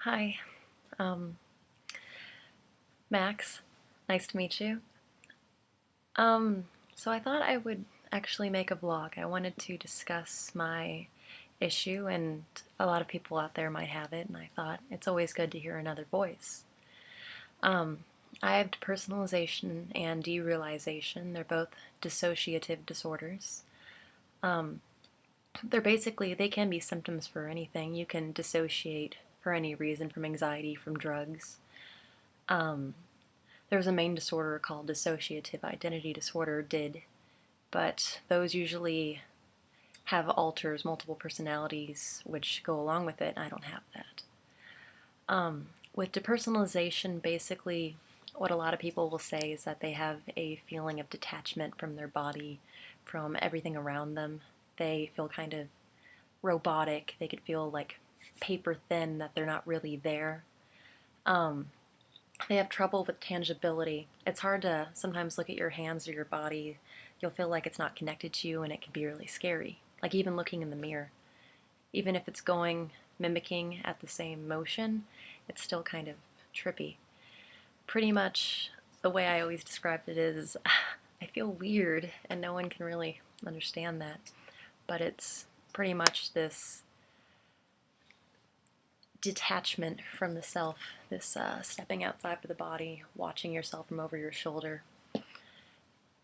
Hi, um, Max. Nice to meet you. So I thought I would actually make a vlog. I wanted to discuss my issue, and a lot of people out there might have it, and I thought it's always good to hear another voice. Um, I have depersonalization and derealization. They're both dissociative disorders. Um, they can be symptoms for anything. You can dissociate for any reason, from anxiety, from drugs. Um, There's a main disorder called dissociative identity disorder, DID, but those usually have alters, multiple personalities, which go along with it. I don't have that. With depersonalization, basically, what a lot of people will say is that they have a feeling of detachment from their body, from everything around them. They feel kind of robotic. They could feel like paper thin, that they're not really there. Um, They have trouble with tangibility. It's hard to sometimes look at your hands or your body. You'll feel like it's not connected to you, and it can be really scary. Like even looking in the mirror. Even if it's mimicking at the same motion, it's still kind of trippy. Pretty much the way I always described it is I feel weird, and no one can really understand that. But it's pretty much this detachment from the self, this stepping outside of the body, watching yourself from over your shoulder.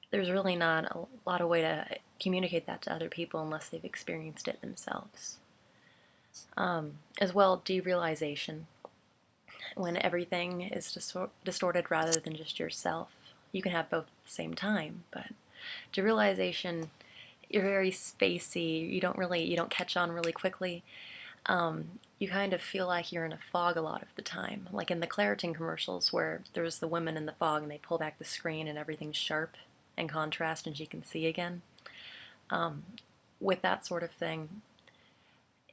There's really not a lot of way to communicate that to other people unless they've experienced it themselves. As well, derealization, when everything is distorted rather than just yourself. You can have both at the same time, but derealization, you're very spacey. You don't catch on really quickly. You kind of feel like you're in a fog a lot of the time. Like in the Claritin commercials where there's the women in the fog and they pull back the screen and everything's sharp and contrast and she can see again. With that sort of thing,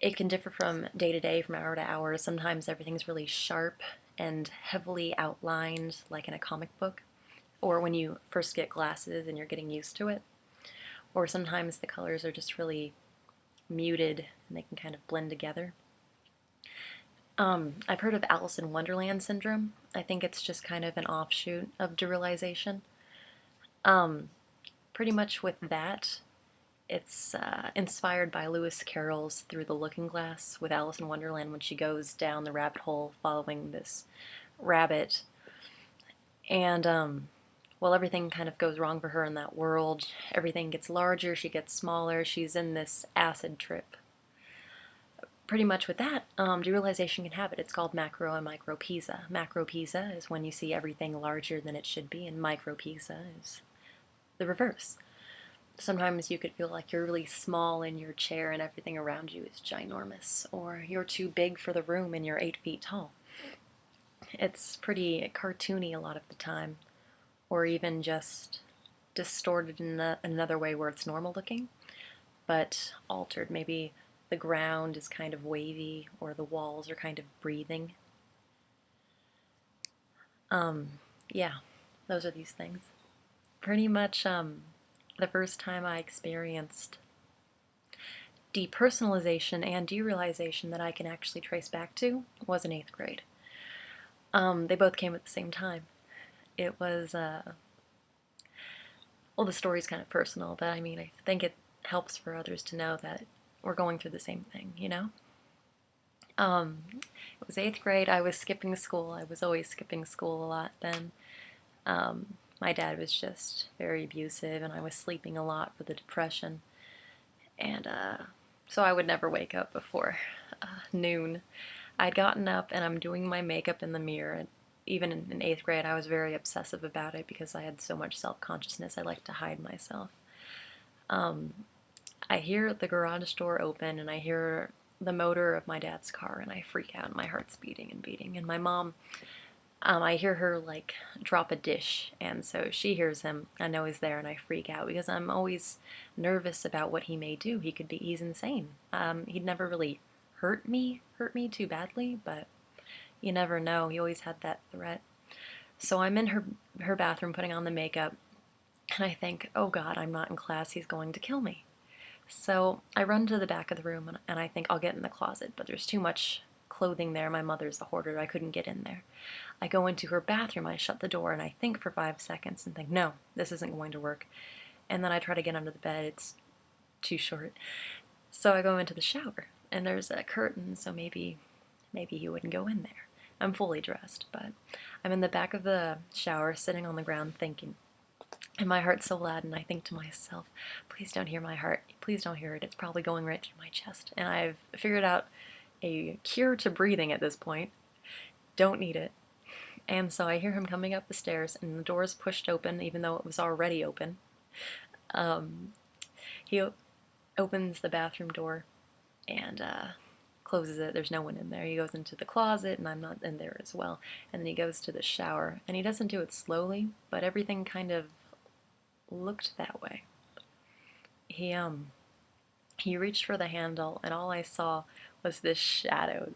it can differ from day to day, from hour to hour. Sometimes everything's really sharp and heavily outlined, like in a comic book, or when you first get glasses and you're getting used to it. Or sometimes the colors are just really muted and they can kind of blend together. I've heard of Alice in Wonderland syndrome. I think it's just kind of an offshoot of derealization. Pretty much with that, it's inspired by Lewis Carroll's Through the Looking Glass with Alice in Wonderland, when she goes down the rabbit hole following this rabbit. And, well, everything kind of goes wrong for her in that world. Everything gets larger, she gets smaller, she's in this acid trip. Pretty much with that, derealization can have it. It's called macro and micropizza. Macropizza is when you see everything larger than it should be, and micropizza is the reverse. Sometimes you could feel like you're really small in your chair and everything around you is ginormous, or you're too big for the room and you're 8 feet tall. It's pretty cartoony a lot of the time, or even just distorted in another way where it's normal looking, but altered. Maybe the ground is kind of wavy, or the walls are kind of breathing. Yeah, those are these things. Pretty much the first time I experienced depersonalization and derealization that I can actually trace back to was in 8th grade. They both came at the same time. It was, well, the story's kind of personal, but I mean, I think it helps for others to know that we're going through the same thing, you know? It was 8th grade. I was skipping school. I was always skipping school a lot then. My dad was just very abusive, and I was sleeping a lot for the depression. And so I would never wake up before noon. I'd gotten up and I'm doing my makeup in the mirror. And even in 8th grade, I was very obsessive about it because I had so much self-consciousness. I liked to hide myself. I hear the garage door open, and I hear the motor of my dad's car, and I freak out, and my heart's beating and beating. And my mom, I hear her like drop a dish, and so she hears him. I know he's there, and I freak out because I'm always nervous about what he may do. He's insane. He'd never really hurt me too badly, but you never know. He always had that threat. So I'm in her bathroom putting on the makeup, and I think, oh God, I'm not in class. He's going to kill me. So I run to the back of the room, and I think I'll get in the closet, but there's too much clothing there. My mother's a hoarder. I couldn't get in there. I go into her bathroom. I shut the door and I think for 5 seconds and think, no, this isn't going to work. And then I try to get under the bed. It's too short. So I go into the shower and there's a curtain, so maybe he wouldn't go in there. I'm fully dressed, but I'm in the back of the shower sitting on the ground thinking. And my heart's so loud, and I think to myself, please don't hear my heart. Please don't hear it. It's probably going right through my chest. And I've figured out a cure to breathing at this point. Don't need it. And so I hear him coming up the stairs, and the door's pushed open, even though it was already open. He opens the bathroom door and closes it. There's no one in there. He goes into the closet, and I'm not in there as well. And then he goes to the shower, and he doesn't do it slowly, but everything kind of looked that way. He reached for the handle, and all I saw was this shadow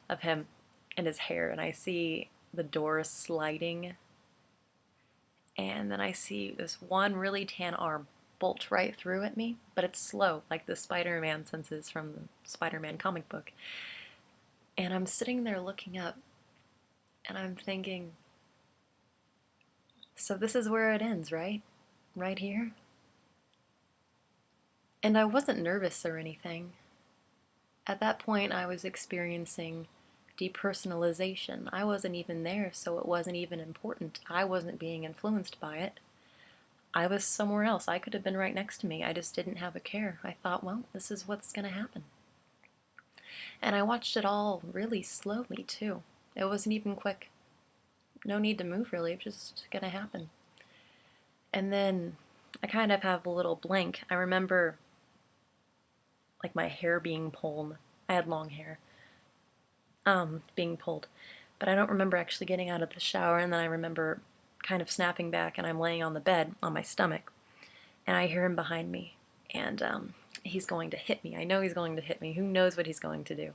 of him and his hair, and I see the door sliding, and then I see this one really tan arm bolt right through at me, but it's slow, like the Spider-Man senses from the Spider-Man comic book. And I'm sitting there looking up, and I'm thinking, so this is where it ends, right? Right here? And I wasn't nervous or anything. At that point, I was experiencing depersonalization. I wasn't even there, so it wasn't even important. I wasn't being influenced by it. I was somewhere else. I could have been right next to me. I just didn't have a care. I thought, well, this is what's going to happen. And I watched it all really slowly, too. It wasn't even quick. No need to move, really. It was just going to happen. And then I kind of have a little blank. I remember like my hair being pulled. I had long hair. Being pulled. But I don't remember actually getting out of the shower, and then I remember kind of snapping back, and I'm laying on the bed on my stomach, and I hear him behind me, and he's going to hit me. I know he's going to hit me. Who knows what he's going to do?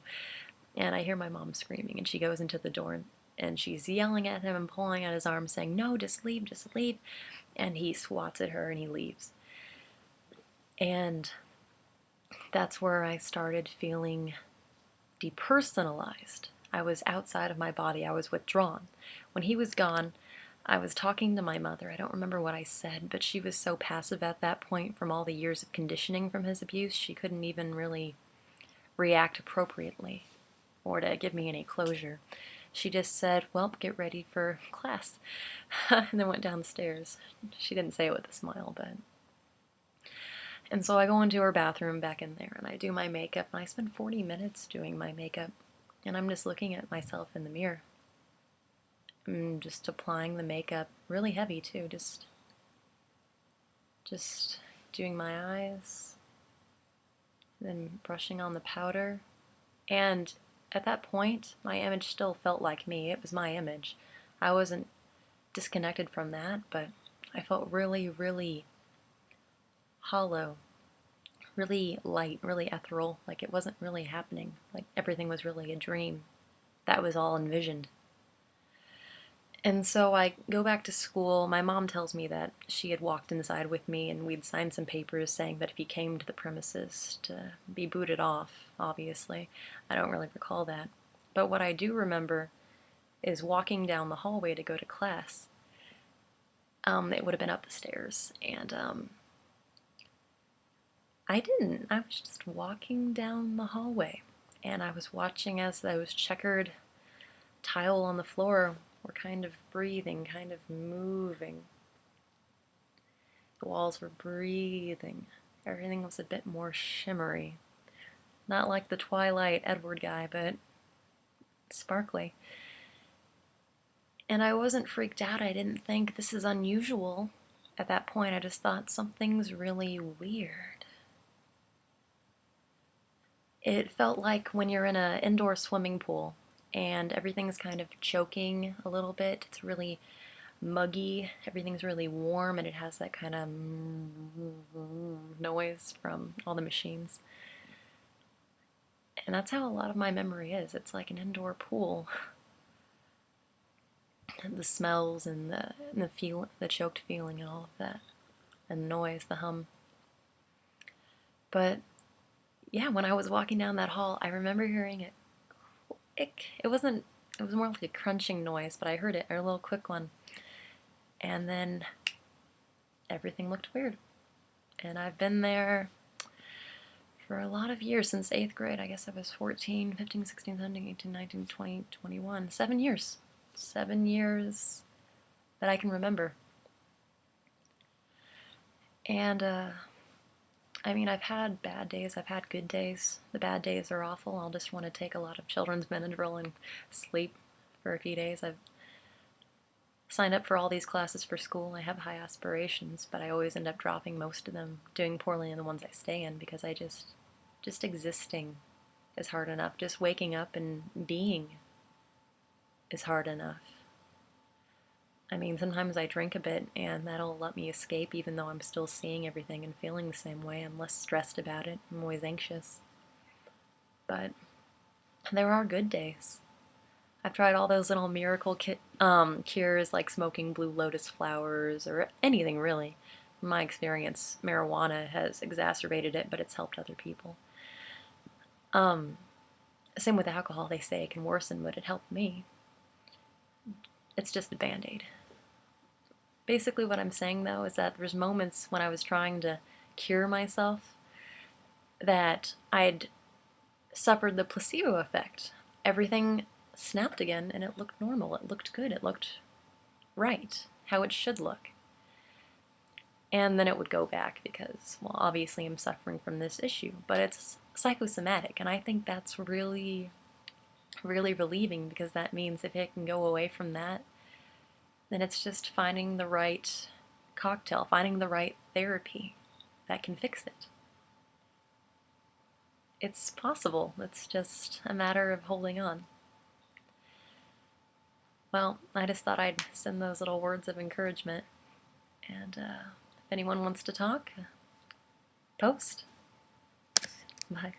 And I hear my mom screaming, and she goes into the door, and she's yelling at him and pulling at his arm, saying, no, just leave, and he swats at her, and he leaves. And that's where I started feeling depersonalized. I was outside of my body. I was withdrawn. When he was gone, I was talking to my mother. I don't remember what I said, but she was so passive at that point from all the years of conditioning from his abuse, she couldn't even really react appropriately or to give me any closure. She just said, well, get ready for class, and then went downstairs. She didn't say it with a smile, but... And so I go into her bathroom back in there, and I do my makeup, and I spend 40 minutes doing my makeup, and I'm just looking at myself in the mirror. I'm just applying the makeup, really heavy too, just doing my eyes, then brushing on the powder. And at that point, my image still felt like me. It was my image. I wasn't disconnected from that, but I felt really, really hollow, really light, really ethereal, like it wasn't really happening, like everything was really a dream. That was all envisioned. And so I go back to school. My mom tells me that she had walked inside with me and we'd signed some papers saying that if he came to the premises to be booted off, obviously. I don't really recall that. But what I do remember is walking down the hallway to go to class. It would have been up the stairs, and I didn't. I was just walking down the hallway, and I was watching as those checkered tile on the floor were kind of breathing, kind of moving. The walls were breathing. Everything was a bit more shimmery. Not like the Twilight Edward guy, but sparkly. And I wasn't freaked out. I didn't think this is unusual. At that point, I just thought something's really weird. It felt like when you're in an indoor swimming pool and everything's kind of choking a little bit. It's really muggy, everything's really warm, and it has that kind of noise from all the machines. And that's how a lot of my memory is. It's like an indoor pool. And the smells and the choked feeling and all of that. And the noise, the hum. But yeah, when I was walking down that hall, I remember hearing it. It wasn't. It was more like a crunching noise, but I heard it, a little quick one, and then everything looked weird. And I've been there for a lot of years, since 8th grade. I guess I was 14, 15, 16, 17, 18, 19, 20, 21. 7 years. 7 years that I can remember. And, I mean, I've had bad days, I've had good days. The bad days are awful. I'll just want to take a lot of children's Benadryl and sleep for a few days. I've signed up for all these classes for school. I have high aspirations, but I always end up dropping most of them, doing poorly in the ones I stay in, because I just existing is hard enough. Just waking up and being is hard enough. I mean, sometimes I drink a bit and that'll let me escape, even though I'm still seeing everything and feeling the same way. I'm less stressed about it. I'm always anxious. But there are good days. I've tried all those little miracle cures, like smoking blue lotus flowers or anything really. In my experience, marijuana has exacerbated it, but it's helped other people. Same with alcohol. They say it can worsen, but it helped me. It's just a band-aid. Basically what I'm saying, though, is that there's moments when I was trying to cure myself that I'd suffered the placebo effect. Everything snapped again and it looked normal. It looked good. It looked right, how it should look. And then it would go back because, well, obviously I'm suffering from this issue, but it's psychosomatic, and I think that's really, really relieving, because that means if it can go away from that, then it's just finding the right cocktail, finding the right therapy that can fix it. It's possible. It's just a matter of holding on. Well, I just thought I'd send those little words of encouragement. And if anyone wants to talk, post. Bye.